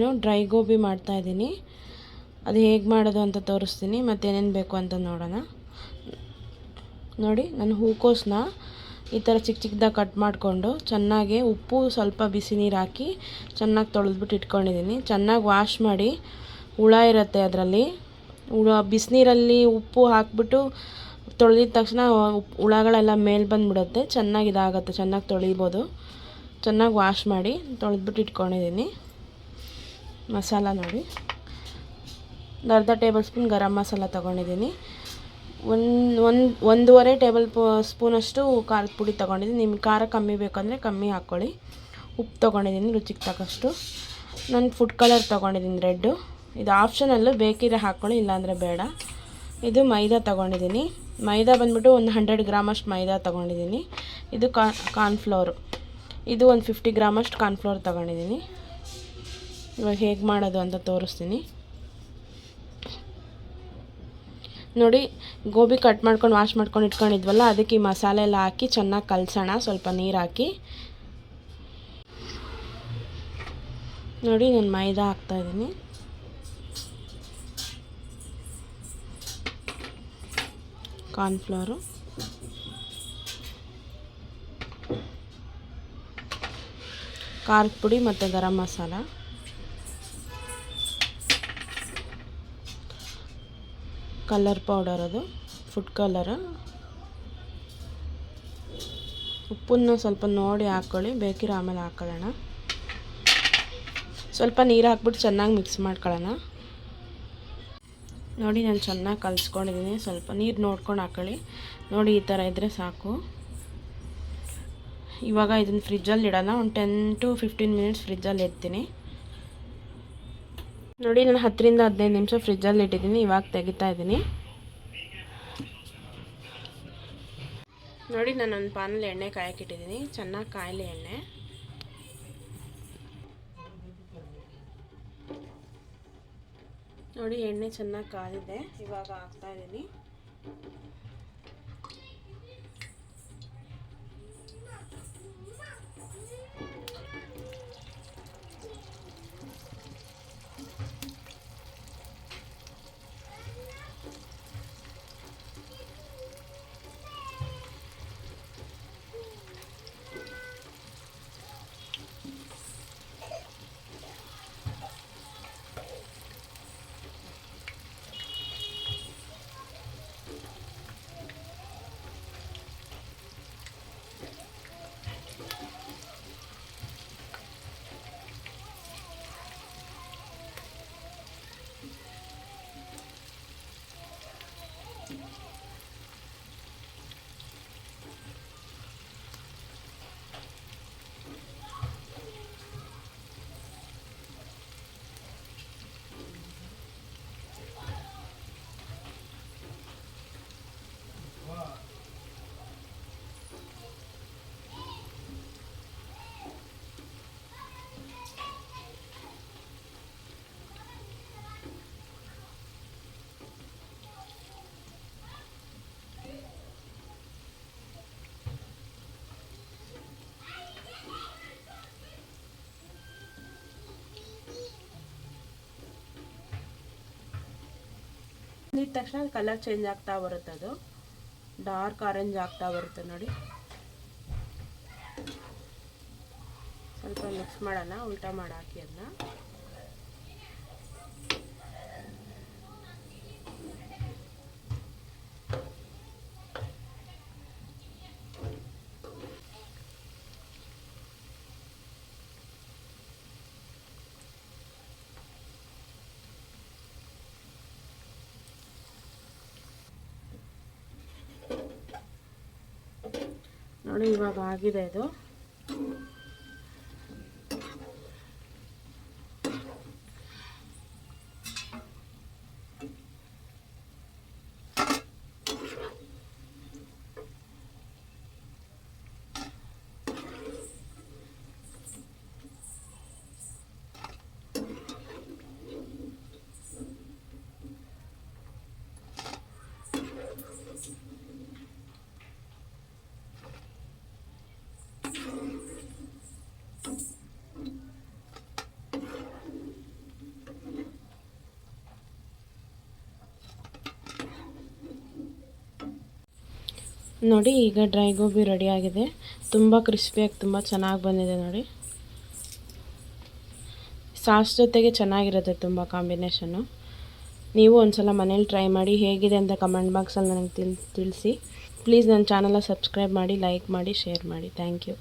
ನಾನು ಡ್ರೈ ಗೋಬಿ ಮಾಡ್ತಾಯಿದ್ದೀನಿ. ಅದು ಹೇಗೆ ಮಾಡೋದು ಅಂತ ತೋರಿಸ್ತೀನಿ, ಮತ್ತು ಏನೇನು ಬೇಕು ಅಂತ ನೋಡೋಣ. ನೋಡಿ, ನಾನು ಹೂಕೋಸನ್ನ ಈ ಥರ ಚಿಕ್ಕ ಚಿಕ್ಕದಾಗಿ ಕಟ್ ಮಾಡಿಕೊಂಡು ಚೆನ್ನಾಗಿ ಉಪ್ಪು ಸ್ವಲ್ಪ ಬಿಸಿ ನೀರು ಹಾಕಿ ಚೆನ್ನಾಗಿ ತೊಳೆದ್ಬಿಟ್ಟು ಇಟ್ಕೊಂಡಿದ್ದೀನಿ. ಚೆನ್ನಾಗಿ ವಾಶ್ ಮಾಡಿ, ಹುಳ ಇರುತ್ತೆ ಅದರಲ್ಲಿ, ಬಿಸಿನೀರಲ್ಲಿ ಉಪ್ಪು ಹಾಕಿಬಿಟ್ಟು ತೊಳೆದಿದ ತಕ್ಷಣ ಹುಳಗಳೆಲ್ಲ ಮೇಲೆ ಬಂದುಬಿಡುತ್ತೆ. ಚೆನ್ನಾಗಿ ಇದಾಗುತ್ತೆ, ಚೆನ್ನಾಗಿ ತೊಳಿಬೋದು. ಚೆನ್ನಾಗಿ ವಾಶ್ ಮಾಡಿ ತೊಳೆದ್ಬಿಟ್ಟು ಇಟ್ಕೊಂಡಿದ್ದೀನಿ. ಮಸಾಲ ನೋಡಿ, ಅರ್ಧ ಟೇಬಲ್ ಸ್ಪೂನ್ ಗರಂ ಮಸಾಲ ತೊಗೊಂಡಿದ್ದೀನಿ. ಒಂದೂವರೆ ಟೇಬಲ್ ಸ್ಪೂನಷ್ಟು ಖಾರದ ಪುಡಿ ತೊಗೊಂಡಿದ್ದೀನಿ. ನಿಮ್ಗೆ ಖಾರ ಕಮ್ಮಿ ಬೇಕಂದರೆ ಕಮ್ಮಿ ಹಾಕ್ಕೊಳ್ಳಿ. ಉಪ್ಪು ತೊಗೊಂಡಿದ್ದೀನಿ ರುಚಿಗೆ ತಕ್ಕಷ್ಟು. ನಾನು ಫುಡ್ ಕಲರ್ ತೊಗೊಂಡಿದ್ದೀನಿ ರೆಡ್ಡು. ಇದು ಆಪ್ಷನಲ್ಲು, ಬೇಕಿದ್ರೆ ಹಾಕ್ಕೊಳ್ಳಿ, ಇಲ್ಲಾಂದರೆ ಬೇಡ. ಇದು ಮೈದಾ ತೊಗೊಂಡಿದ್ದೀನಿ. ಮೈದಾ ಬಂದ್ಬಿಟ್ಟು ಒಂದು 100 ಗ್ರಾಮಷ್ಟು ಮೈದಾ ತೊಗೊಂಡಿದ್ದೀನಿ. ಇದು ಕಾರ್ನ್ಫ್ಲೋರು, ಇದು ಒಂದು 50 ಗ್ರಾಮಷ್ಟು ಕಾರ್ನ್ಫ್ಲೋರ್ ತೊಗೊಂಡಿದ್ದೀನಿ. ಇವಾಗ ಹೇಗೆ ಮಾಡೋದು ಅಂತ ತೋರಿಸ್ತೀನಿ ನೋಡಿ. ಗೋಬಿ ಕಟ್ ಮಾಡ್ಕೊಂಡು ವಾಶ್ ಮಾಡ್ಕೊಂಡು ಇಟ್ಕೊಂಡಿದ್ವಲ್ಲ, ಅದಕ್ಕೆ ಈ ಮಸಾಲೆ ಎಲ್ಲ ಹಾಕಿ ಚೆನ್ನಾಗಿ ಕಲಸೋಣ. ಸ್ವಲ್ಪ ನೀರು ಹಾಕಿ ನೋಡಿ. ನಾನು ಮೈದಾ ಹಾಕ್ತಾಯಿದ್ದೀನಿ, ಕಾರ್ನ್ಫ್ಲೋರು, ಖಾರದ ಪುಡಿ ಮತ್ತು ಗರಂ ಮಸಾಲ, ಕಲರ್ ಪೌಡರ್, ಅದು ಫುಡ್ ಕಲರು. ಉಪ್ಪನ್ನು ಸ್ವಲ್ಪ ನೋಡಿ ಹಾಕ್ಕೊಳ್ಳಿ, ಬೇಕಿರೋ ಆಮೇಲೆ ಹಾಕ್ಕೊಳ್ಳೋಣ. ಸ್ವಲ್ಪ ನೀರು ಹಾಕ್ಬಿಟ್ಟು ಚೆನ್ನಾಗಿ ಮಿಕ್ಸ್ ಮಾಡ್ಕೊಳ್ಳೋಣ. ನೋಡಿ, ನಾನು ಚೆನ್ನಾಗಿ ಕಲಿಸ್ಕೊಂಡಿದ್ದೀನಿ. ಸ್ವಲ್ಪ ನೀರು ನೋಡ್ಕೊಂಡು ಹಾಕ್ಕೊಳ್ಳಿ. ನೋಡಿ, ಈ ಥರ ಇದ್ದರೆ ಸಾಕು. ಇವಾಗ ಇದನ್ನು ಫ್ರಿಜ್ಜಲ್ಲಿ ಇಡೋಣ. ಒಂದು 10 to 15 ಮಿನಿಟ್ಸ್ ಫ್ರಿಜ್ಜಲ್ಲಿ ಇಡ್ತೀನಿ. ನೋಡಿ, ನಾನು 10 ರಿಂದ 15 ನಿಮಿಷ ಫ್ರಿಜ್ಜಲ್ಲಿ ಇಟ್ಟಿದ್ದೀನಿ. ಇವಾಗ ತೆಗಿತಾ ಇದ್ದೀನಿ. ನೋಡಿ, ನಾನೊಂದು ಪಾನಲ್ಲಿ ಎಣ್ಣೆ ಕಾಯಕ್ಕಿಟ್ಟಿದ್ದೀನಿ. ಚೆನ್ನಾಗಿ ಕಾಯಲಿ ಎಣ್ಣೆ. ನೋಡಿ, ಎಣ್ಣೆ ಚೆನ್ನಾಗಿ ಕಾದಿದೆ. ಇವಾಗ ಹಾಕ್ತಾಯಿದ್ದೀನಿ. ಇದ ತಕ್ಷಣ ಕಲರ್ ಚೇಂಜ್ ಆಗ್ತಾ ಬರುತ್ತೆ. ಅದು ಡಾರ್ಕ್ ಆರೆಂಜ್ ಆಗ್ತಾ ಬರುತ್ತೆ ನೋಡಿ. ಸ್ವಲ್ಪ ಮಿಕ್ಸ್ ಮಾಡೋಣ, ಉಲ್ಟಾ ಮಾಡಿ ಹಾಕಿ ಅದನ್ನ. ನೋಡಿ, ಇವಾಗ ಆಗಿದೆ ಇದು. ನೋಡಿ ಈಗ ಡ್ರೈ ಗೋಬಿ ರೆಡಿಯಾಗಿದೆ. ತುಂಬ ಕ್ರಿಸ್ಪಿಯಾಗಿ ತುಂಬ ಚೆನ್ನಾಗಿ ಬಂದಿದೆ ನೋಡಿ. ಸಾಸ್ ಜೊತೆಗೆ ಚೆನ್ನಾಗಿರುತ್ತೆ ತುಂಬ ಕಾಂಬಿನೇಷನ್ನು. ನೀವು ಒಂದ್ಸಲ ಮನೇಲಿ ಟ್ರೈ ಮಾಡಿ ಹೇಗಿದೆ ಅಂತ ಕಮೆಂಟ್ ಬಾಕ್ಸಲ್ಲಿ ನನಗೆ ತಿಳಿಸಿ. ಪ್ಲೀಸ್ ನನ್ನ ಚಾನಲ್ನ ಸಬ್ಸ್ಕ್ರೈಬ್ ಮಾಡಿ, ಲೈಕ್ ಮಾಡಿ, ಶೇರ್ ಮಾಡಿ. Thank you.